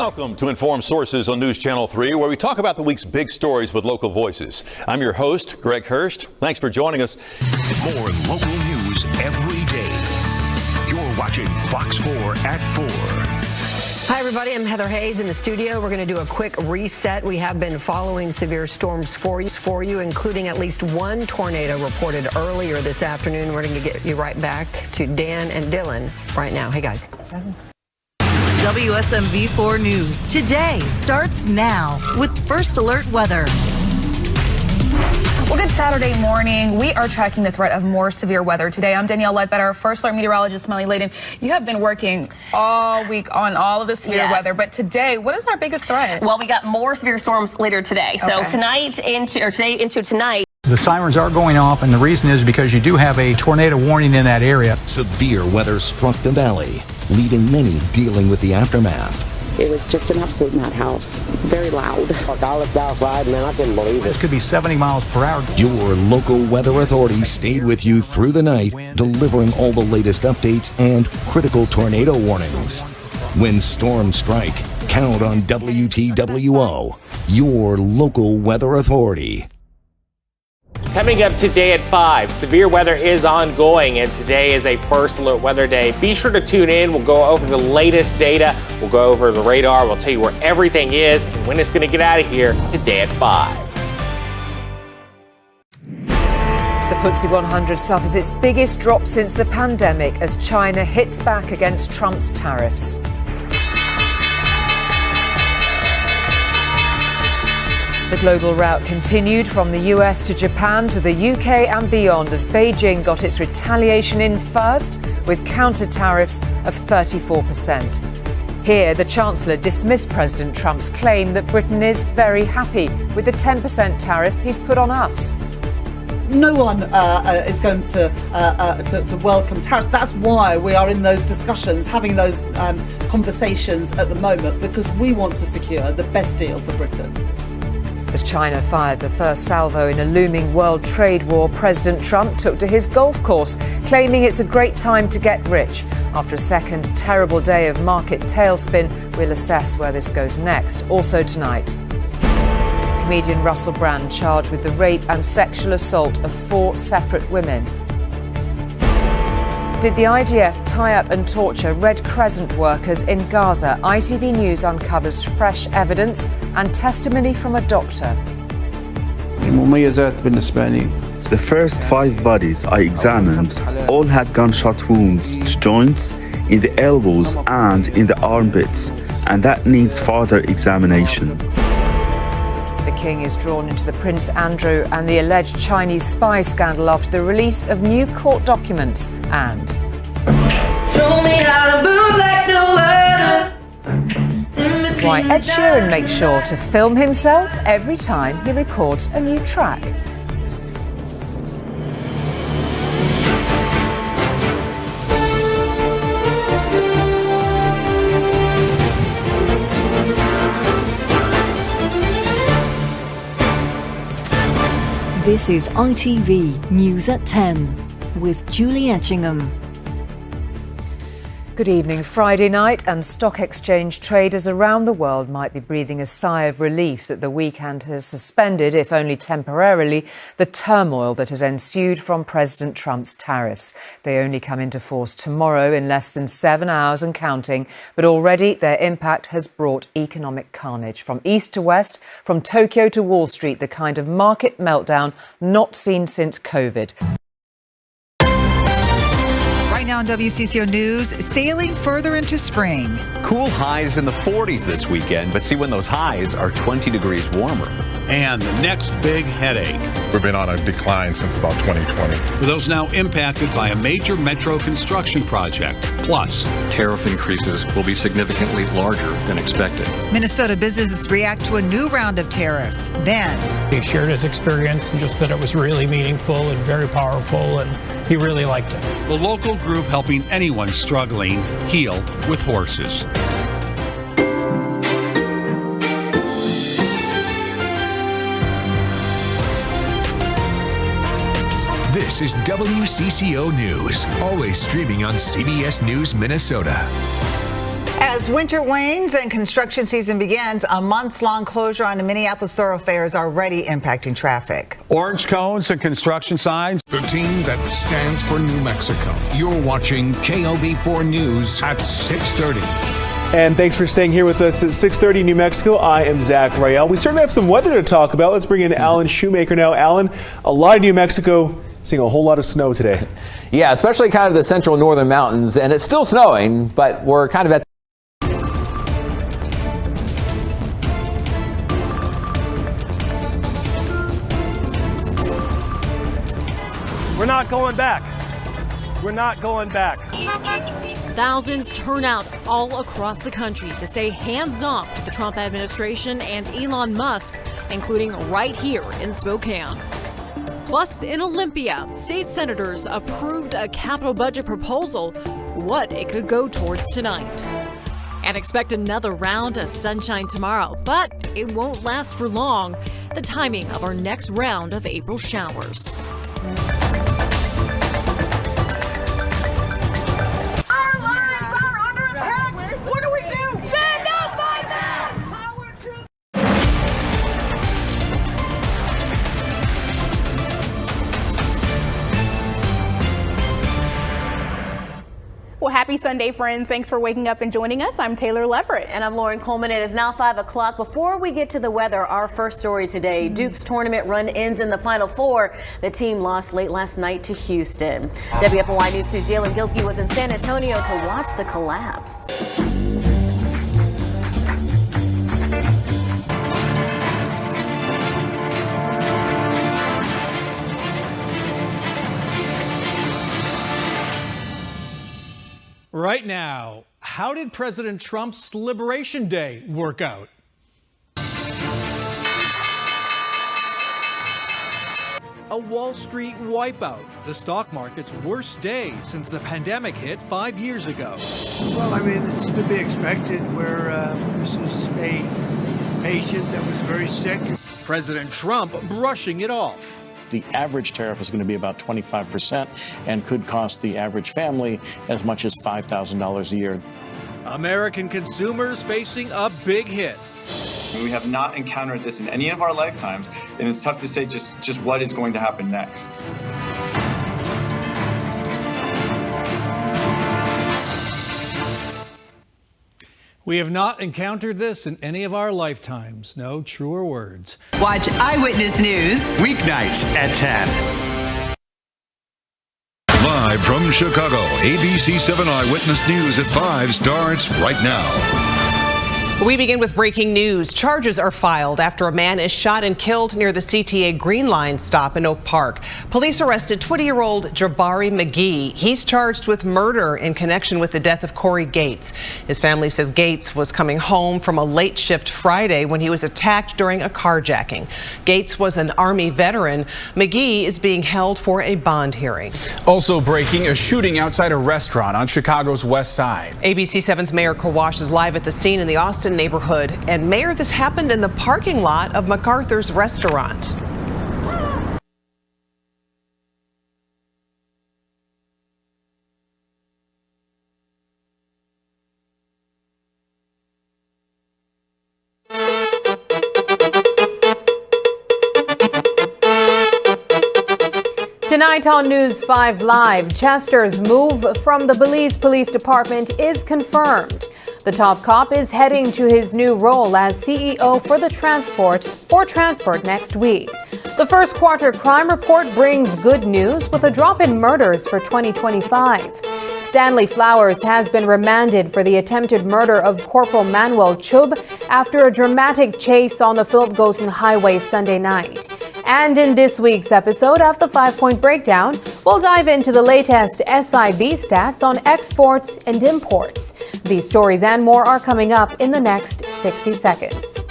Welcome to Informed Sources on News Channel 3, where we talk about the week's big stories with local voices. I'm your host, Greg Hurst. Thanks for joining us. More local news every day. You're watching Fox 4 at 4. Hi, everybody. I'm Heather Hayes in the studio. We're going to do a quick reset. We have been following severe storms for you, including at least one tornado reported earlier this afternoon. We're going to get you right back to Dan and Dylan right now. Hey, guys. WSMV4 News today starts now with First Alert Weather. Well, good Saturday morning. We are tracking the threat of more severe weather today. I'm Danielle Ledbetter, First Alert meteorologist Melanie Layden. You have been working all week on all of the severe weather, but today, what is our biggest threat? Well, we got more severe storms later today. So today into tonight. The sirens are going off, and the reason is because you do have a tornado warning in that area. Severe weather struck the valley, leaving many dealing with the aftermath. It was just an absolute madhouse. Very loud. I looked outside, man, I couldn't believe it. This could be 70 miles per hour. Your local weather authority stayed with you through the night, delivering all the latest updates and critical tornado warnings. When storms strike, count on WTWO, your local weather authority. Coming up today at 5, severe weather is ongoing, and today is a First Alert Weather Day. Be sure to tune in. We'll go over the latest data. We'll go over the radar. We'll tell you where everything is and when it's going to get out of here today at 5. The FTSE 100 suffers its biggest drop since the pandemic as China hits back against Trump's tariffs. The global rout continued from the US to Japan to the UK and beyond as Beijing got its retaliation in first with counter tariffs of 34%. Here, the Chancellor dismissed President Trump's claim that Britain is very happy with the 10% tariff he's put on us. No one is going to welcome tariffs. That's why we are in those discussions, having those conversations at the moment, because we want to secure the best deal for Britain. As China fired the first salvo in a looming world trade war, President Trump took to his golf course, claiming it's a great time to get rich. After a second terrible day of market tailspin, we'll assess where this goes next. Also tonight, comedian Russell Brand charged with the rape and sexual assault of 4 separate women. Did the IDF tie up and torture Red Crescent workers in Gaza? ITV News uncovers fresh evidence and testimony from a doctor. The first 5 bodies I examined all had gunshot wounds to joints, in the elbows and in the armpits, and that needs further examination. The King is drawn into the Prince Andrew and the alleged Chinese spy scandal after the release of new court documents and show me how to move like no other. Why Ed Sheeran makes sure to film himself every time he records a new track. This is ITV News at 10 with Julie Etchingham. Good evening. Friday night and stock exchange traders around the world might be breathing a sigh of relief that the weekend has suspended, if only temporarily, the turmoil that has ensued from President Trump's tariffs. They only come into force tomorrow in less than 7 hours and counting, but already their impact has brought economic carnage. From east to west, from Tokyo to Wall Street, the kind of market meltdown not seen since COVID. Right now on WCCO News, sailing further into spring. Cool highs in the 40s this weekend, but see when those highs are 20 degrees warmer. And the next big headache. We've been on a decline since about 2020. For those now impacted by a major metro construction project. Plus, tariff increases will be significantly larger than expected. Minnesota businesses react to a new round of tariffs. Then, he shared his experience and just that it was really meaningful and very powerful, and he really liked it. The local group helping anyone struggling heal with horses. This is WCCO News, always streaming on CBS News Minnesota. As winter wanes and construction season begins, a months-long closure on the Minneapolis thoroughfares already impacting traffic. Orange cones and construction signs. The team that stands for New Mexico. You're watching KOB4 News at 6:30. And thanks for staying here with us at 6:30 New Mexico. I am Zach Rael. We certainly have some weather to talk about. Let's bring in Alan Shoemaker now. Alan, a lot of New Mexico seeing a whole lot of snow today. Yeah, especially kind of the central northern mountains. And it's still snowing, but we're kind of at We're not going back. We're not going back. Thousands turn out all across the country to say hands off to the Trump administration and Elon Musk, including right here in Spokane. Plus, in Olympia, state senators approved a capital budget proposal, what it could go towards tonight. And expect another round of sunshine tomorrow, but it won't last for long. The timing of our next round of April showers. Well, happy Sunday, friends. Thanks for waking up and joining us. I'm Taylor Leverett. And I'm Lauren Coleman. It is now 5 o'clock. Before we get to the weather, our first story today. Duke's tournament run ends in the Final Four. The team lost late last night to Houston. WFOY News 2's Jalen Gilkey was in San Antonio to watch the collapse. Right now, how did President Trump's Liberation Day work out? A Wall Street wipeout, the stock market's worst day since the pandemic hit 5 years ago. Well, I mean, it's to be expected. This is a patient that was very sick. President Trump brushing it off. The average tariff is going to be about 25% and could cost the average family as much as $5,000 a year. American consumers facing a big hit. We have not encountered this in any of our lifetimes, and it's tough to say just what is going to happen next. We have not encountered this in any of our lifetimes. No truer words. Watch Eyewitness News weeknights at 10. Live from Chicago, ABC 7 Eyewitness News at 5 starts right now. We begin with breaking news. Charges are filed after a man is shot and killed near the CTA Green Line stop in Oak Park. Police arrested 20-year-old Jabari McGee. He's charged with murder in connection with the death of Corey Gates. His family says Gates was coming home from a late shift Friday when he was attacked during a carjacking. Gates was an Army veteran. McGee is being held for a bond hearing. Also breaking, a shooting outside a restaurant on Chicago's west side. ABC 7's Mayor Kawash is live at the scene in the Austin neighborhood. And Mayor, this happened in the parking lot of MacArthur's restaurant. Tonight on News 5 Live, Chester's move from the Belize Police Department is confirmed. The top cop is heading to his new role as CEO for Transport next week. The first quarter crime report brings good news with a drop in murders for 2025. Stanley Flowers has been remanded for the attempted murder of Corporal Manuel Chub after a dramatic chase on the Philip Gosen Highway Sunday night. And in this week's episode of the 5-Point Breakdown, we'll dive into the latest SIB stats on exports and imports. These stories and more are coming up in the next 60 seconds.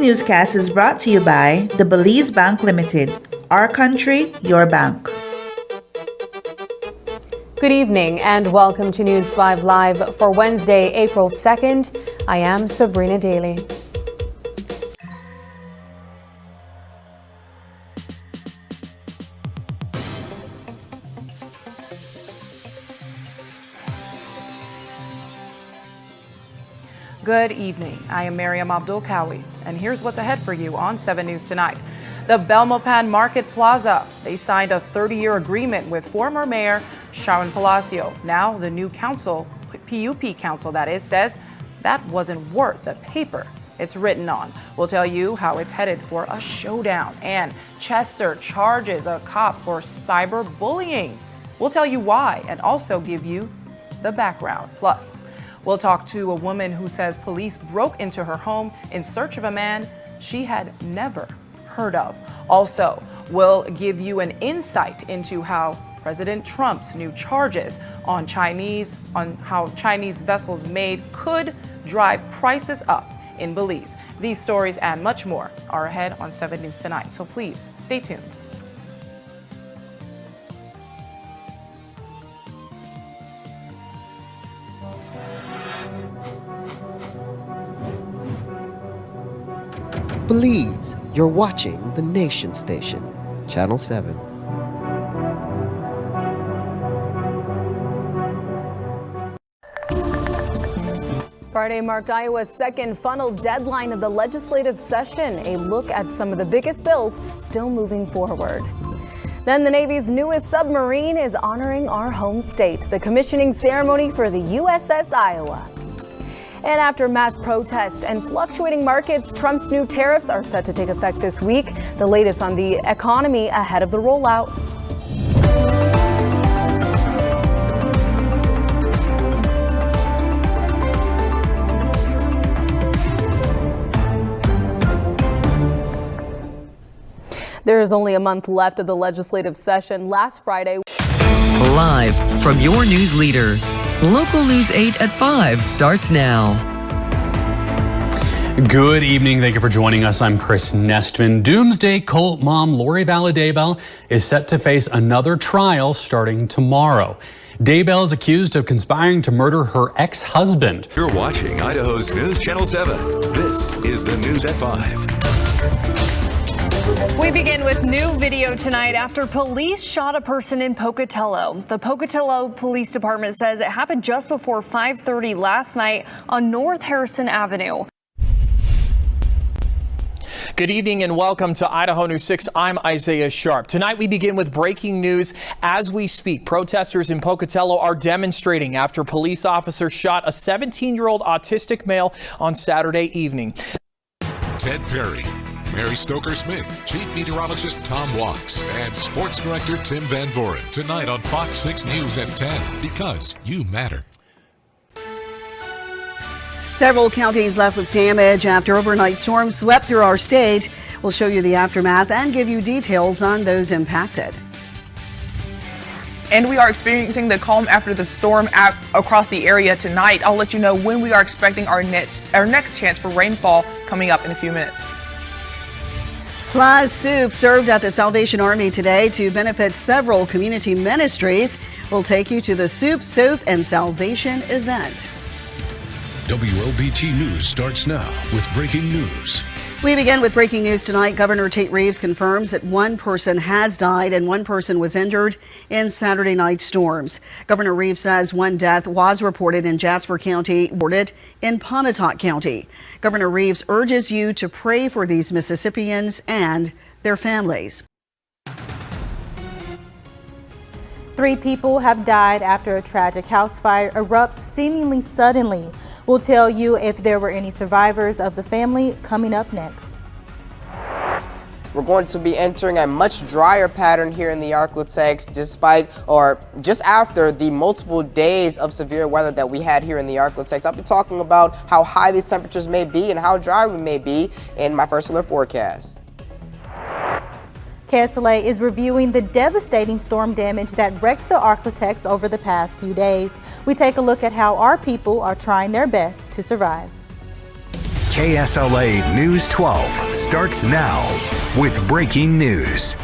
newscast is brought to you by the Belize Bank Limited. Our country, your bank. Good evening and welcome to News 5 Live for Wednesday, April 2nd. I am Sabrina Daly. Good evening. I am Miriam Abdul-Kawi, and here's what's ahead for you on 7 News Tonight. The Belmopan Market Plaza. They signed a 30-year agreement with former Mayor Sharon Palacio. Now the new council, PUP council that is, says that wasn't worth the paper it's written on. We'll tell you how it's headed for a showdown. And Chester charges a cop for cyberbullying. We'll tell you why and also give you the background. Plus, we'll talk to a woman who says police broke into her home in search of a man she had never heard of. Also, we'll give you an insight into how President Trump's new charges on how Chinese vessels made could drive prices up in Belize. These stories and much more are ahead on 7 News Tonight, so please stay tuned. Belize, you're watching the Nation Station, Channel 7. Friday marked Iowa's second funnel deadline of the legislative session. A look at some of the biggest bills still moving forward. Then the Navy's newest submarine is honoring our home state. The commissioning ceremony for the USS Iowa. And after mass protest and fluctuating markets, Trump's new tariffs are set to take effect this week. The latest on the economy ahead of the rollout. There is only a month left of the legislative session. Last Friday. Live from your news leader. Local News 8 at 5 starts now. Good evening. Thank you for joining us. I'm Chris Nestman. Doomsday cult mom Lori Valadaybell is set to face another trial starting tomorrow. Daybell is accused of conspiring to murder her ex-husband. You're watching Idaho's News Channel 7. This is the News at 5. We begin with new video tonight after police shot a person in Pocatello. The Pocatello Police Department says it happened just before 5:30 last night on North Harrison Avenue. Good evening and welcome to Idaho News 6. I'm Isaiah Sharp. Tonight we begin with breaking news. As we speak, protesters in Pocatello are demonstrating after police officers shot a 17-year-old autistic male on Saturday evening. Ted Perry, Mary Stoker-Smith, Chief Meteorologist Tom Walks, and Sports Director Tim Van Voren. Tonight on Fox 6 News at 10, because you matter. Several counties left with damage after overnight storms swept through our state. We'll show you the aftermath and give you details on those impacted. And we are experiencing the calm after the storm across the area tonight. I'll let you know when we are expecting our next chance for rainfall coming up in a few minutes. Plaza soup served at the Salvation Army today to benefit several community ministries. We'll take you to the Soup, Soap, and Salvation event. WLBT News starts now with breaking news. We begin with breaking news tonight. Governor Tate Reeves confirms that one person has died and one person was injured in Saturday night storms. Governor Reeves says one death was reported in Jasper County, reported in Pontotoc County. Governor Reeves urges you to pray for these Mississippians and their families. 3 people have died after a tragic house fire erupts seemingly suddenly. We'll tell you if there were any survivors of the family coming up next. We're going to be entering a much drier pattern here in the Arklatex just after the multiple days of severe weather that we had here in the Arklatex. I'll be talking about how high these temperatures may be and how dry we may be in my first alert forecast. KSLA is reviewing the devastating storm damage that wrecked the Arklatex over the past few days. We take a look at how our people are trying their best to survive. KSLA News 12 starts now with breaking news.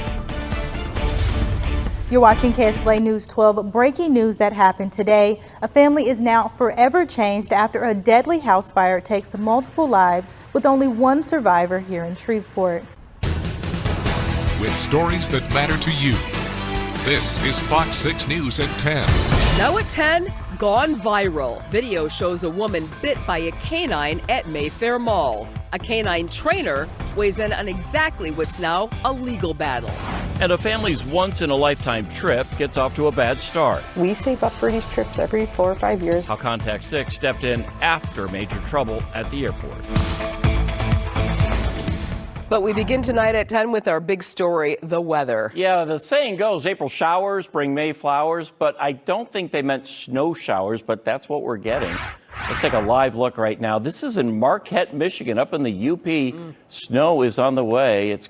You're watching KSLA News 12. Breaking news that happened today. A family is now forever changed after a deadly house fire takes multiple lives, with only one survivor here in Shreveport. With stories that matter to you. This is Fox 6 News at 10. Now at 10, gone viral. Video shows a woman bit by a canine at Mayfair Mall. A canine trainer weighs in on exactly what's now a legal battle. And a family's once-in-a-lifetime trip gets off to a bad start. We save up for these trips every 4 or 5 years. How Contact 6 stepped in after major trouble at the airport. But we begin tonight at 10 with our big story, the weather. Yeah, the saying goes, April showers bring May flowers, but I don't think they meant snow showers, but that's what we're getting. Let's take a live look right now. This is in Marquette, Michigan, up in the UP. Snow is on the way. It's